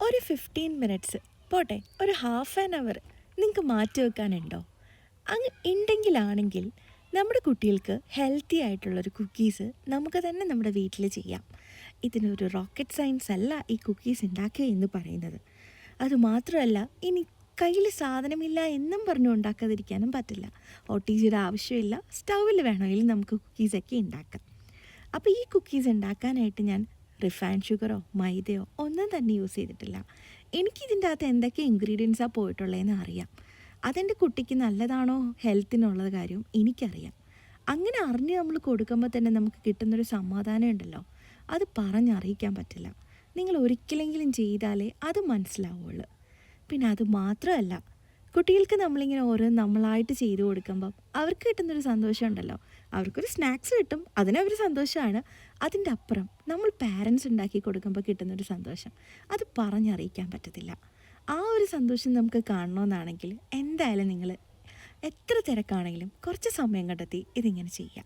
ഒരു 15 മിനിറ്റ്സ് പോട്ടെ, ഒരു ഹാഫ് ആൻ അവർ നിങ്ങൾക്ക് മാറ്റി വെക്കാനുണ്ടോ? അങ്ങ് ഉണ്ടെങ്കിലാണെങ്കിൽ നമ്മുടെ കുട്ടികൾക്ക് ഹെൽത്തി ആയിട്ടുള്ളൊരു കുക്കീസ് നമുക്ക് തന്നെ നമ്മുടെ വീട്ടിൽ ചെയ്യാം. ഇതിനൊരു റോക്കറ്റ് സയൻസ് അല്ല ഈ കുക്കീസ് ഉണ്ടാക്കുക എന്ന് പറയുന്നത്. അതുമാത്രമല്ല, ഇനി കയ്യിൽ സാധനമില്ല എന്നും പറഞ്ഞു ഉണ്ടാക്കാതിരിക്കാനും പറ്റില്ല. OTGയുടെ ആവശ്യമില്ല, സ്റ്റൗവിൽ വേണമെങ്കിൽ നമുക്ക് കുക്കീസൊക്കെ ഉണ്ടാക്കാം. അപ്പോൾ ഈ കുക്കീസ് ഉണ്ടാക്കാനായിട്ട് ഞാൻ റിഫൈൻഡ് ഷുഗറോ മൈദയോ ഒന്നും തന്നെ യൂസ് ചെയ്തിട്ടില്ല. എനിക്കിതിൻ്റെ അകത്ത് എന്തൊക്കെ ഇൻഗ്രീഡിയൻസാണ് പോയിട്ടുള്ളതെന്ന് അറിയാം. അതെൻ്റെ കുട്ടിക്ക് നല്ലതാണോ ഹെൽത്തിനുള്ളത് കാര്യം എനിക്കറിയാം. അങ്ങനെ അറിഞ്ഞ് നമ്മൾ കൊടുക്കുമ്പോൾ തന്നെ നമുക്ക് കിട്ടുന്നൊരു സമാധാനം ഉണ്ടല്ലോ, അത് പറഞ്ഞറിയിക്കാൻ പറ്റില്ല. നിങ്ങൾ ഒരിക്കലെങ്കിലും ചെയ്താലേ അത് മനസ്സിലാവുള്ളൂ. പിന്നെ അത് മാത്രമല്ല, കുട്ടികൾക്ക് നമ്മളിങ്ങനെ ഓരോ നമ്മളായിട്ട് ചെയ്തു കൊടുക്കുമ്പം അവർക്ക് കിട്ടുന്നൊരു സന്തോഷം ഉണ്ടല്ലോ. അവർക്കൊരു സ്നാക്സ് കിട്ടും, അതിനവർ സന്തോഷമാണ്. അതിൻ്റെ അപ്പുറം നമ്മൾ പാരൻസ് ഉണ്ടാക്കി കൊടുക്കുമ്പോൾ കിട്ടുന്നൊരു സന്തോഷം, അത് പറഞ്ഞറിയിക്കാൻ പറ്റത്തില്ല. ആ ഒരു സന്തോഷം നമുക്ക് കാണണമെന്നാണെങ്കിൽ എന്തായാലും നിങ്ങൾ എത്ര തിരക്കാണെങ്കിലും കുറച്ച് സമയം കണ്ടെത്തി ഇതിങ്ങനെ ചെയ്യുക.